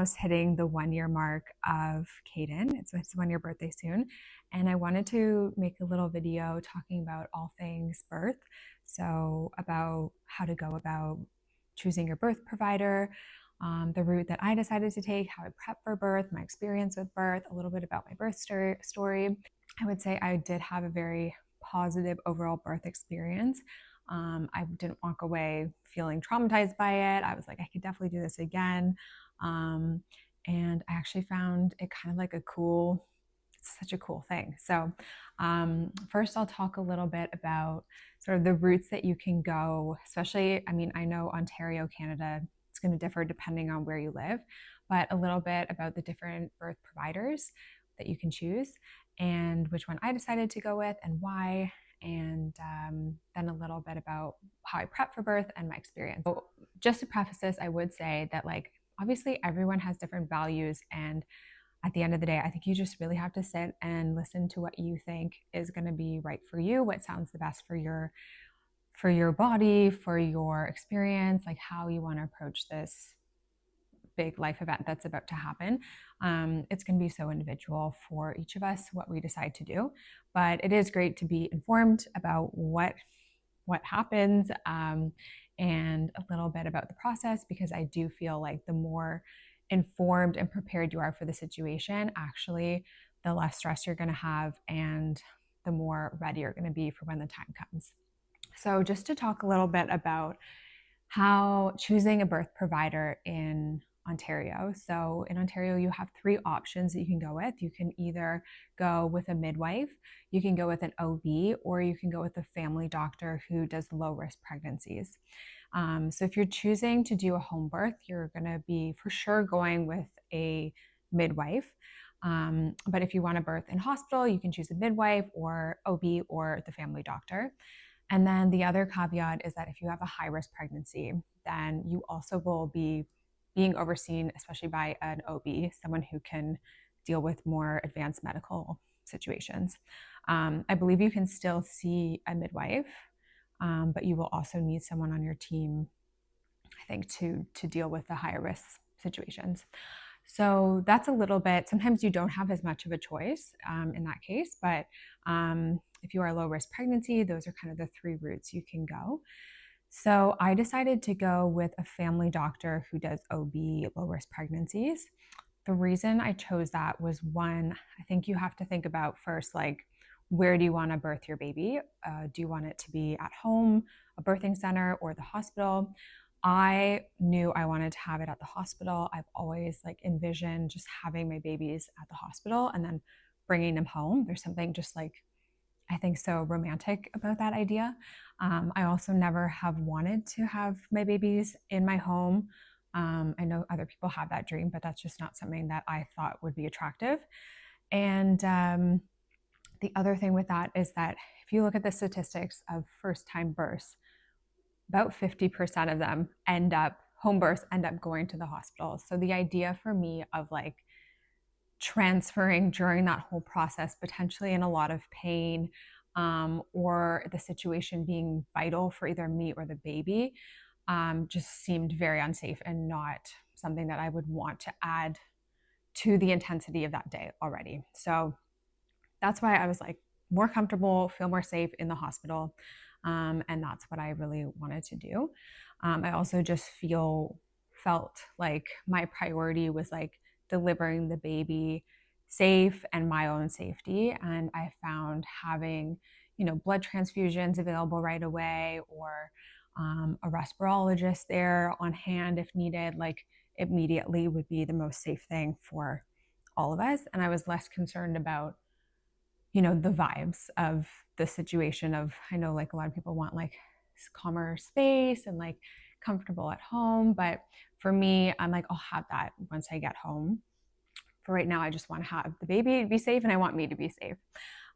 almost hitting the 1 year mark of Caden. It's his 1 year birthday soon. And I wanted to make a little video talking about all things birth. So about how to go about choosing your birth provider, the route that I decided to take, how I prep for birth, my experience with birth, a little bit about my birth story. I would say I did have a very positive overall birth experience. I didn't walk away feeling traumatized by it. I was like, I could definitely do this again. And I actually found it kind of like it's such a cool thing. So first I'll talk a little bit about sort of the routes that you can go, especially, I know Ontario, Canada, it's going to differ depending on where you live, but a little bit about the different birth providers that you can choose and which one I decided to go with and why, and then a little bit about how I prep for birth and my experience. So just to preface this, I would say that obviously everyone has different values, and at the end of the day, I think you just really have to sit and listen to what you think is going to be right for you, what sounds the best for your body, for your experience, like how you want to approach this big life event that's about to happen. It's going to be so individual for each of us what we decide to do, but it is great to be informed about what happens, and a little bit about the process, because I do feel like the more informed and prepared you are for the situation, actually the less stress you're going to have and the more ready you're going to be for when the time comes. So just to talk a little bit about how choosing a birth provider in Ontario. So in Ontario, you have 3 options that you can go with. You can either go with a midwife, you can go with an OB, or you can go with a family doctor who does low risk pregnancies. So if you're choosing to do a home birth, you're going to be for sure going with a midwife. But if you want to birth in hospital, you can choose a midwife or OB or the family doctor. And then the other caveat is that if you have a high risk pregnancy, then you also will be being overseen, especially by an OB, someone who can deal with more advanced medical situations. I believe you can still see a midwife, but you will also need someone on your team, I think, to deal with the higher risk situations. So that's a little bit, sometimes you don't have as much of a choice in that case, but if you are low risk pregnancy, those are kind of the 3 routes you can go. So I decided to go with a family doctor who does OB low risk pregnancies. The reason I chose that was, one, I think you have to think about first, where do you want to birth your baby? Do you want it to be at home, a birthing center, or the hospital? I knew I wanted to have it at the hospital. I've always envisioned just having my babies at the hospital and then bringing them home. There's something just I think so romantic about that idea. I also never have wanted to have my babies in my home. I know other people have that dream, but that's just not something that I thought would be attractive. And the other thing with that is that if you look at the statistics of first-time births, about 50% of them home births end up going to the hospital. So the idea for me of transferring during that whole process, potentially in a lot of pain, or the situation being vital for either me or the baby, just seemed very unsafe and not something that I would want to add to the intensity of that day already. So that's why I was more comfortable, feel more safe in the hospital. And that's what I really wanted to do. I also just felt like my priority was delivering the baby safe and my own safety. And I found having, blood transfusions available right away, or a respirologist there on hand if needed, immediately would be the most safe thing for all of us. And I was less concerned about, the vibes of the situation of, I know a lot of people want calmer space and comfortable at home. But for me, I'm I'll have that once I get home. For right now, I just want to have the baby be safe and I want me to be safe.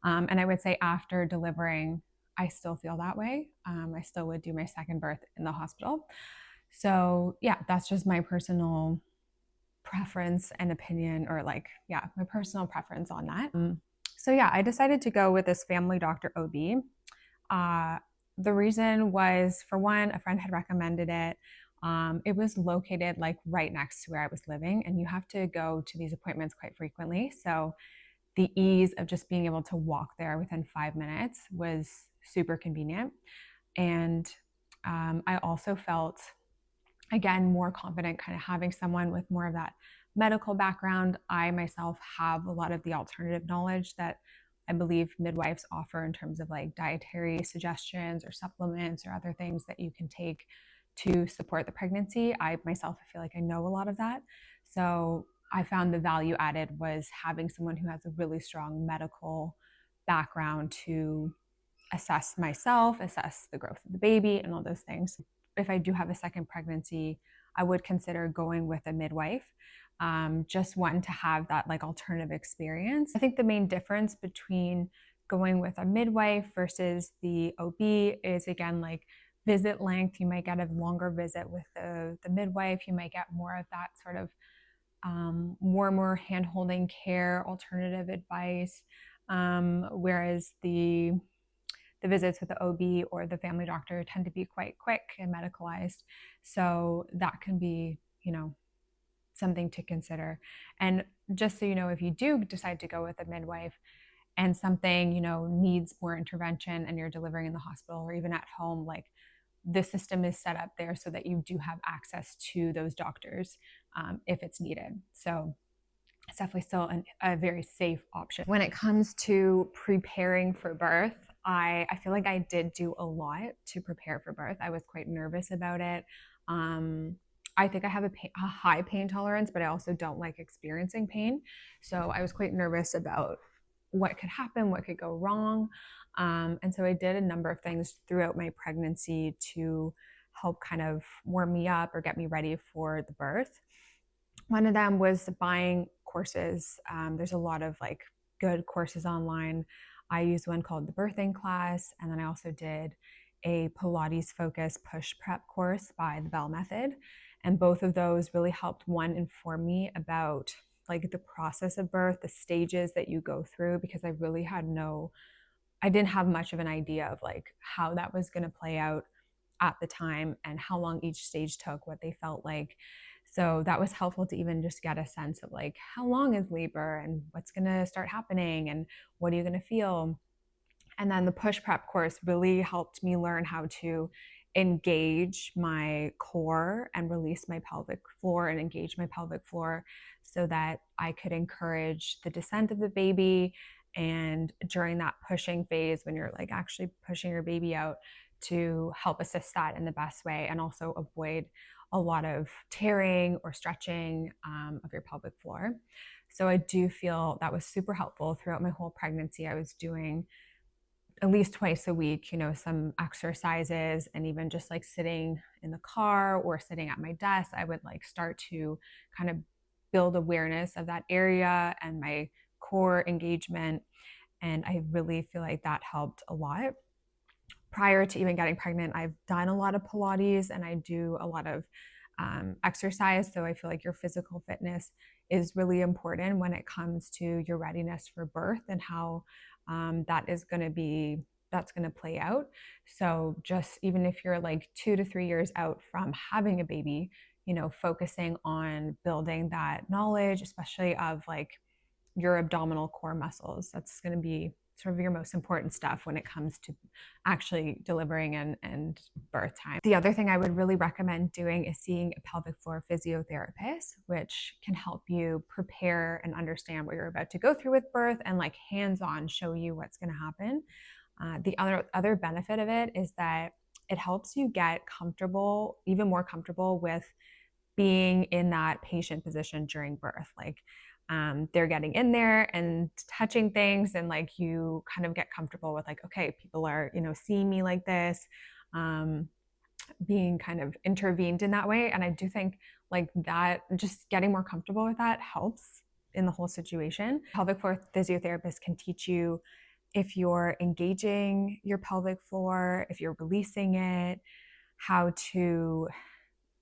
And I would say after delivering, I still feel that way. I still would do my second birth in the hospital. So yeah, that's just my personal preference and opinion, or my personal preference on that. So yeah, I decided to go with this family doctor OB. The reason was, for one, a friend had recommended it. It was located like right next to where I was living, and you have to go to these appointments quite frequently. So the ease of just being able to walk there within 5 minutes was super convenient. And I also felt, again, more confident kind of having someone with more of that medical background. I myself have a lot of the alternative knowledge that I believe midwives offer in terms of like dietary suggestions or supplements or other things that you can take to support the pregnancy. I myself feel like I know a lot of that. So I found the value added was having someone who has a really strong medical background to assess myself, assess the growth of the baby, and all those things. If I do have a second pregnancy, I would consider going with a midwife. Just wanting to have that like alternative experience. I think the main difference between going with a midwife versus the OB is, again, like visit length. You might get a longer visit with the midwife. You might get more of that sort of more hand-holding care, alternative advice, whereas the visits with the OB or the family doctor tend to be quite quick and medicalized. So that can be, something to consider. And just so you know, if you do decide to go with a midwife and something, needs more intervention and you're delivering in the hospital or even at home, like the system is set up there so that you do have access to those doctors if it's needed. So it's definitely still a very safe option. When it comes to preparing for birth, I feel like I did do a lot to prepare for birth. I was quite nervous about it. I think I have a high pain tolerance, but I also don't like experiencing pain. So I was quite nervous about what could happen, what could go wrong. And so I did a number of things throughout my pregnancy to help kind of warm me up or get me ready for the birth. One of them was buying courses. There's a lot of like good courses online. I used one called the Birthing Class, and then I also did a Pilates focused push prep course by the Bell Method. And both of those really helped, one, inform me about like the process of birth, the stages that you go through, because I didn't have much of an idea of like how that was going to play out at the time and how long each stage took, what they felt like. So that was helpful to even just get a sense of like, how long is labor and what's going to start happening and what are you going to feel? And then the push prep course really helped me learn how to engage my core and release my pelvic floor and engage my pelvic floor so that I could encourage the descent of the baby. And during that pushing phase, when you're like actually pushing your baby out, to help assist that in the best way and also avoid a lot of tearing or stretching of your pelvic floor. So I do feel that was super helpful throughout my whole pregnancy. I was doing at least twice a week, some exercises, and even just like sitting in the car or sitting at my desk, I would like start to kind of build awareness of that area and my core engagement. And I really feel like that helped a lot. Prior to even getting pregnant, I've done a lot of Pilates and I do a lot of exercise. So I feel like your physical fitness is really important when it comes to your readiness for birth and how that's going to play out. So just even if you're like 2 to 3 years out from having a baby, focusing on building that knowledge, especially of like your abdominal core muscles, that's going to be sort of your most important stuff when it comes to actually delivering and birth time. The other thing I would really recommend doing is seeing a pelvic floor physiotherapist, which can help you prepare and understand what you're about to go through with birth and like hands-on show you what's going to happen. The other benefit of it is that it helps you get comfortable, even more comfortable with being in that patient position during birth. Like they're getting in there and touching things, and like you kind of get comfortable with like, okay, people are seeing me like this, being kind of intervened in that way. And I do think like that, just getting more comfortable with that helps in the whole situation. Pelvic floor physiotherapist can teach you if you're engaging your pelvic floor, if you're releasing it, how to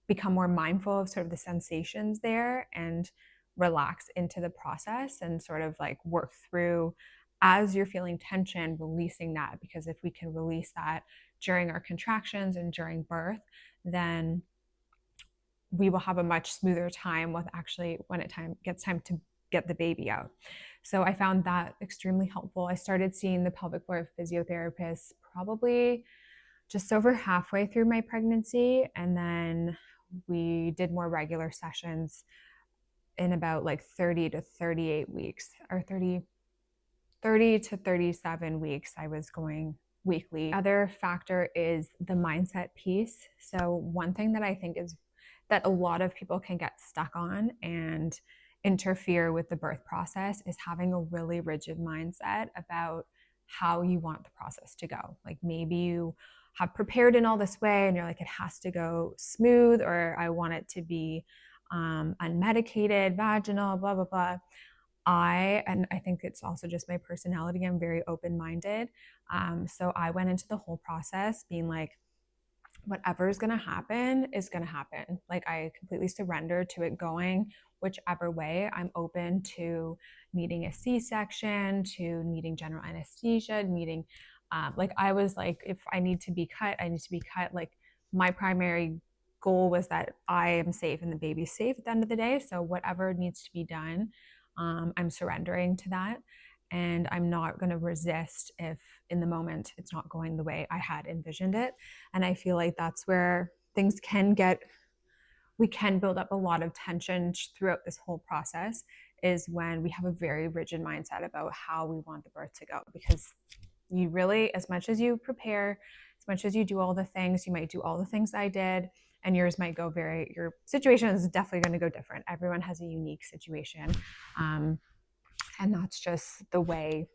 become more mindful of sort of the sensations there and relax into the process and sort of like work through as you're feeling tension, releasing that. Because if we can release that during our contractions and during birth, then we will have a much smoother time with actually when it gets time to get the baby out. So I found that extremely helpful. I started seeing the pelvic floor physiotherapist probably just over halfway through my pregnancy. And then we did more regular sessions in about like 30 to 38 weeks, or 30 to 37 weeks. I was going weekly. Other factor is the mindset piece. So one thing that I think is that a lot of people can get stuck on and interfere with the birth process is having a really rigid mindset about how you want the process to go. Like maybe you have prepared in all this way and you're like, it has to go smooth, or I want it to be unmedicated, vaginal, blah, blah, blah. And I think it's also just my personality, I'm very open-minded. So I went into the whole process being like, whatever is going to happen is going to happen. Like I completely surrender to it going whichever way. I'm open to needing a C-section, to needing general anesthesia, needing, like I was like, if I need to be cut, I need to be cut. Like my primary goal was that I am safe and the baby's safe at the end of the day. So whatever needs to be done, I'm surrendering to that. And I'm not going to resist if in the moment it's not going the way I had envisioned it. And I feel like that's where things we can build up a lot of tension throughout this whole process, is when we have a very rigid mindset about how we want the birth to go. Because you really, as much as you prepare, as much as you do all the things, you might do all the things I did, and yours might go your situation is definitely going to go different. Everyone has a unique situation. And that's just the way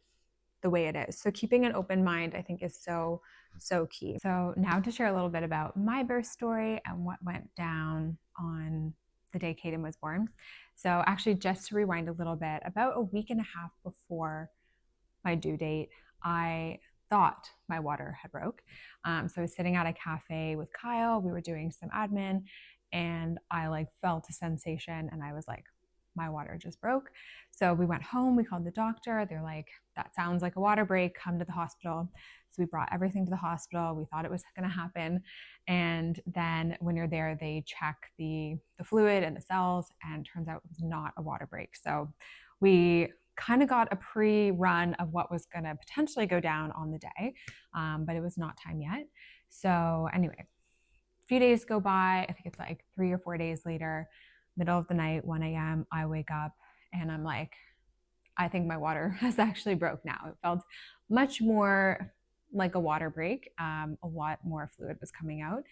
it is. So keeping an open mind, I think, is so key. So now to share a little bit about my birth story and what went down on the day Kaden was born. So actually, just to rewind a little bit, about a week and a half before my due date, I thought my water had broke. So I was sitting at a cafe with Kyle. We were doing some admin, and I like felt a sensation, and I was like, my water just broke. So we went home, we called the doctor. They're like, that sounds like a water break, come to the hospital. So we brought everything to the hospital. We thought it was going to happen. And then when you're there, they check the fluid and the cells, and turns out it was not a water break. So we kind of got a pre-run of what was going to potentially go down on the day, but it was not time yet. So anyway, a few days go by. I think it's like 3 or 4 days later, middle of the night, 1 a.m., I wake up and I'm like, I think my water has actually broke now. It felt much more like a water break. A lot more fluid was coming out.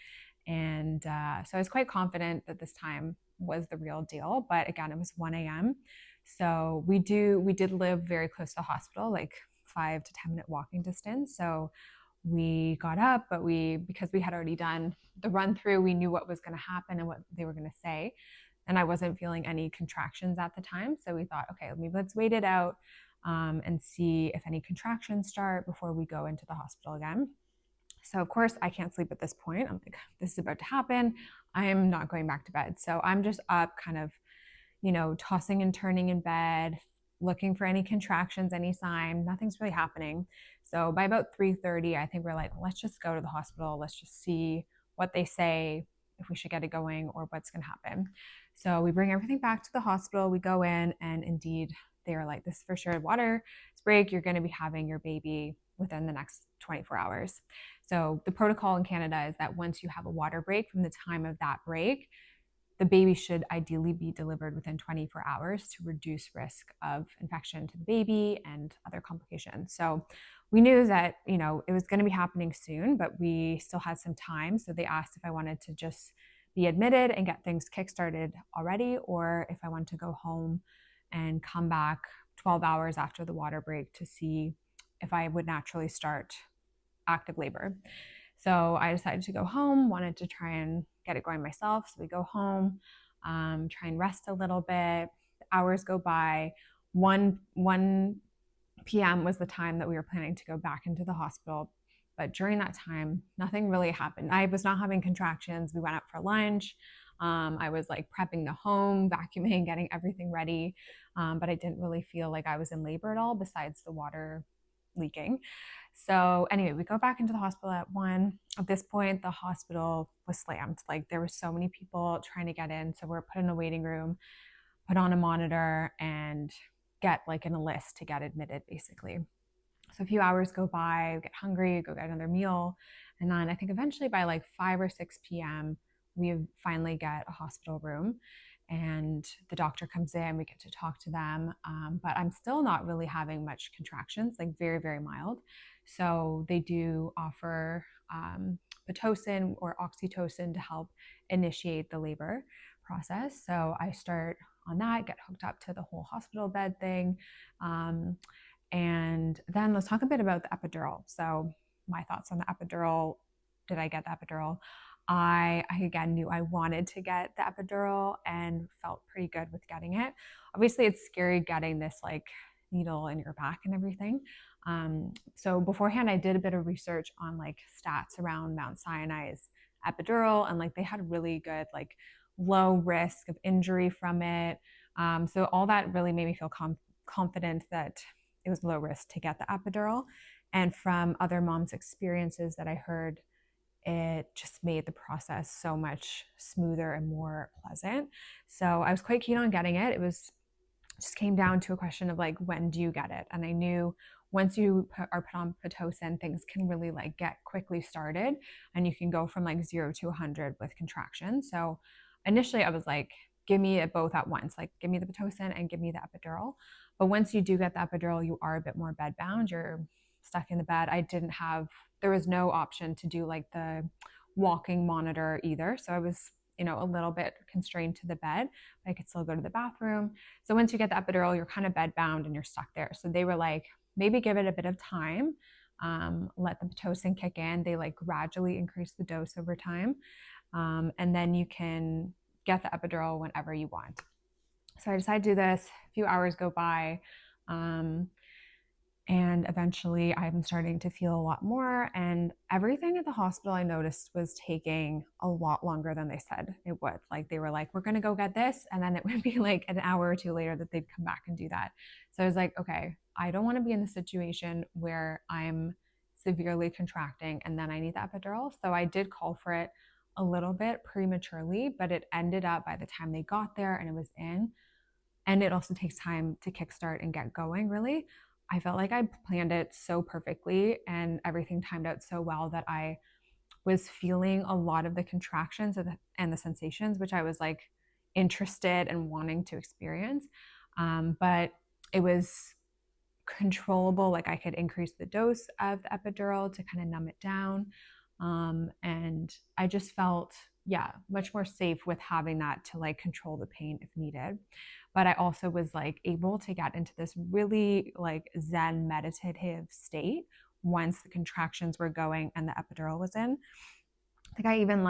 And so I was quite confident that this time was the real deal. But again, it was 1 a.m. So we did live very close to the hospital, like 5 to 10 minute walking distance. So we got up, but because we had already done the run through, we knew what was going to happen and what they were going to say. And I wasn't feeling any contractions at the time. So we thought, okay, let's wait it out and see if any contractions start before we go into the hospital again. So of course I can't sleep at this point. I'm like, this is about to happen. I am not going back to bed. So I'm just up kind of, tossing and turning in bed, looking for any contractions, any sign. Nothing's really happening. So by about 3:30, I think we're like, let's just go to the hospital. Let's just see what they say, if we should get it going or what's going to happen. So we bring everything back to the hospital. We go in, and indeed, they are like, this is for sure water break. You're going to be having your baby within the next 24 hours. So the protocol in Canada is that once you have a water break, from the time of that break, the baby should ideally be delivered within 24 hours to reduce risk of infection to the baby and other complications. So we knew that, it was going to be happening soon, but we still had some time. So they asked if I wanted to just be admitted and get things kickstarted already, or if I wanted to go home and come back 12 hours after the water break to see if I would naturally start active labor. So I decided to go home, wanted to try and get it going myself. So we go home, try and rest a little bit. The hours go by. 1 p.m. was the time that we were planning to go back into the hospital. But during that time, nothing really happened. I was not having contractions. We went out for lunch. I was like prepping the home, vacuuming, getting everything ready. But I didn't really feel like I was in labor at all, besides the water leaking. So anyway, we go back into the hospital at 1. At this point, the hospital was slammed. Like there were so many people trying to get in. So we're put in a waiting room, put on a monitor, and get like in a list to get admitted, basically. So a few hours go by, get hungry, go get another meal. And then I think eventually by like 5 or 6 p.m., we finally get a hospital room, and the doctor comes in, we get to talk to them. But I'm still not really having much contractions, like very, very mild. So they do offer Pitocin or oxytocin to help initiate the labor process. So I start on that, get hooked up to the whole hospital bed thing. And then let's talk a bit about the epidural. So my thoughts on the epidural. Did I get the epidural? I again knew I wanted to get the epidural and felt pretty good with getting it. Obviously, it's scary getting this like needle in your back and everything. So beforehand, I did a bit of research on like stats around Mount Sinai's epidural, and like they had really good like low risk of injury from it. So all that really made me feel confident that it was low risk to get the epidural. And from other moms' experiences that I heard, it just made the process so much smoother and more pleasant. So I was quite keen on getting it. It was just came down to a question of like, when do you get it? And I knew once you are put on Pitocin, things can really like get quickly started, and you can go from like 0 to 100 with contractions. So initially I was like, give me it both at once, like give me the Pitocin and give me the epidural. But once you do get the epidural, you are a bit more bed bound. You're stuck in the bed. There was no option to do like the walking monitor either. So I was, a little bit constrained to the bed, but I could still go to the bathroom. So once you get the epidural, you're kind of bed bound and you're stuck there. So they were like, maybe give it a bit of time, let the Pitocin kick in. They like gradually increase the dose over time. And then you can get the epidural whenever you want. So I decided to do this. A few hours go by. And eventually I'm starting to feel a lot more, and everything at the hospital I noticed was taking a lot longer than they said it would. Like they were like, we're going to go get this. And then it would be like an hour or two later that they'd come back and do that. So I was like, okay, I don't want to be in the situation where I'm severely contracting and then I need the epidural. So I did call for it a little bit prematurely, but it ended up by the time they got there and it was in. And it also takes time to kickstart and get going, really. I felt like I planned it so perfectly and everything timed out so well that I was feeling a lot of the contractions and the sensations, which I was like interested and wanting to experience. But it was controllable. Like I could increase the dose of the epidural to kind of numb it down. And I just felt, much more safe with having that to like control the pain if needed. But I also was like able to get into this really like Zen meditative state once the contractions were going and the epidural was in. I think I even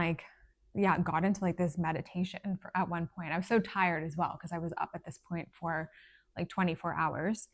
got into like this meditation at one point. I was so tired as well because I was up at this point for like 24 hours.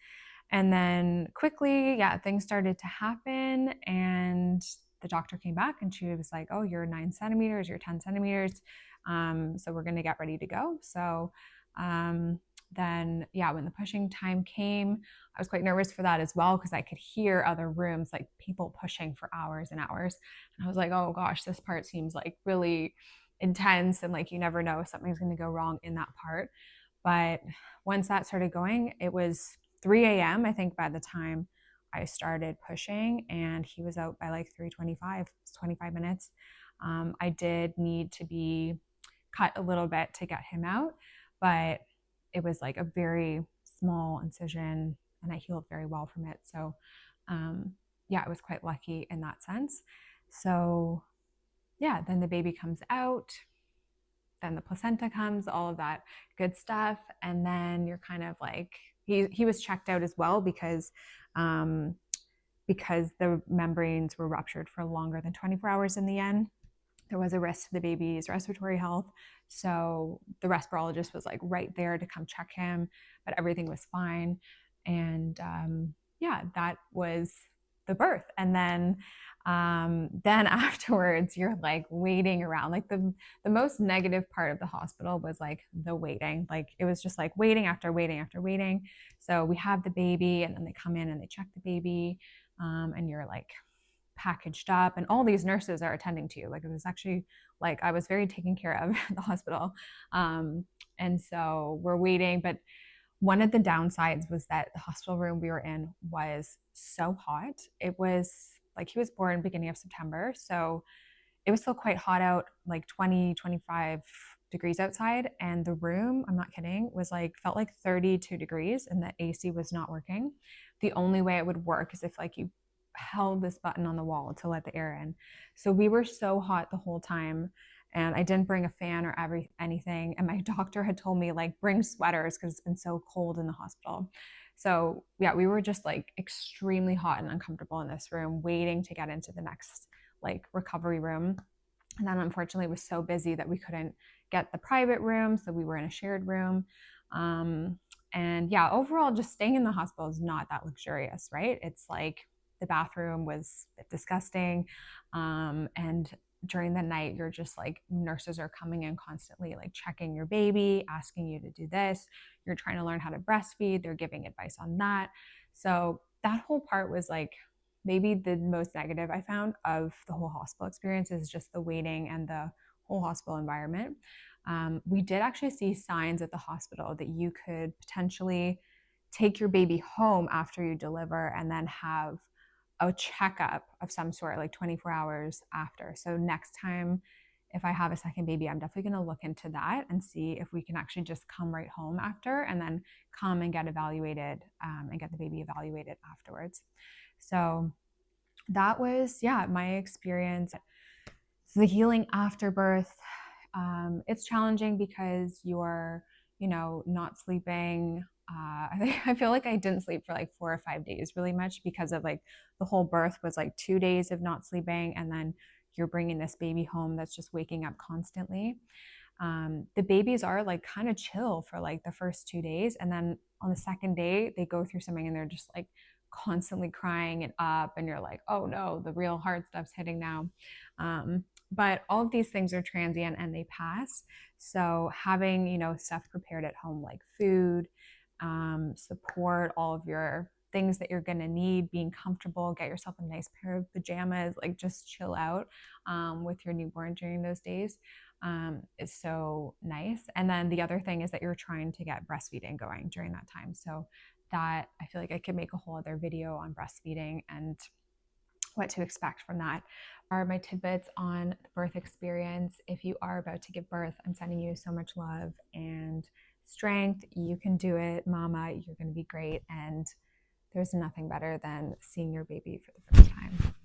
And then quickly, things started to happen, and the doctor came back and she was like, oh, you're 9 centimeters, you're 10 centimeters. So we're going to get ready to go. So then, when the pushing time came, I was quite nervous for that as well because I could hear other rooms, like people pushing for hours and hours. And I was like, oh gosh, this part seems like really intense, and like you never know if something's going to go wrong in that part. But once that started going, it was 3 a.m. I think by the time I started pushing, and he was out by like 3:25, 25 minutes. I did need to be cut a little bit to get him out, but it was like a very small incision and I healed very well from it. So I was quite lucky in that sense. So then the baby comes out, then the placenta comes, all of that good stuff. And then you're kind of like, he was checked out as well because the membranes were ruptured for longer than 24 hours in the end. There was a risk to the baby's respiratory health. So the respirologist was like right there to come check him, but everything was fine. And that was the birth. And then afterwards you're like waiting around. Like the most negative part of the hospital was like the waiting. Like it was just like waiting after waiting after waiting. So we have the baby, and then they come in and they check the baby. and you're like packaged up, and all these nurses are attending to you. Like, it was actually like I was very taken care of at the hospital. And so we're waiting, but one of the downsides was that the hospital room we were in was so hot. It was like, he was born beginning of September, so it was still quite hot out, like 20, 25 degrees outside. And the room, I'm not kidding, was like, felt like 32 degrees, and the AC was not working. The only way it would work is if like you held this button on the wall to let the air in. So we were so hot the whole time. And I didn't bring a fan or anything. And my doctor had told me, like, bring sweaters because it's been so cold in the hospital. So yeah, we were just like extremely hot and uncomfortable in this room, waiting to get into the next like recovery room. And then unfortunately it was so busy that we couldn't get the private room, so we were in a shared room. And yeah, overall, just staying in the hospital is not that luxurious, right? It's like the bathroom was disgusting, and during the night, you're just like, nurses are coming in constantly, like checking your baby, asking you to do this. You're trying to learn how to breastfeed, they're giving advice on that. So that whole part was like maybe the most negative I found of the whole hospital experience, is just the waiting and the whole hospital environment. We did actually see signs at the hospital that you could potentially take your baby home after you deliver and then have a checkup of some sort, like 24 hours after. So next time, if I have a second baby, I'm definitely going to look into that and see if we can actually just come right home after, and then come and get evaluated, and get the baby evaluated afterwards. So that was, yeah, my experience. So the healing after birth, it's challenging because you're, not sleeping. I feel like I didn't sleep for like 4 or 5 days really much, because of like the whole birth was like 2 days of not sleeping, and then you're bringing this baby home that's just waking up constantly. The babies are like kind of chill for like the first 2 days, and then on the second day they go through something and they're just like constantly crying and up, and you're like, oh no, the real hard stuff's hitting now. But all of these things are transient and they pass. So having, stuff prepared at home, like food, support, all of your things that you're going to need, being comfortable, get yourself a nice pair of pajamas, like just chill out with your newborn during those days, is so nice. And then the other thing is that you're trying to get breastfeeding going during that time. So that, I feel like I could make a whole other video on breastfeeding and what to expect from that. Are my tidbits on the birth experience. If you are about to give birth, I'm sending you so much love and strength. You can do it, mama. You're going to be great. And there's nothing better than seeing your baby for the first time.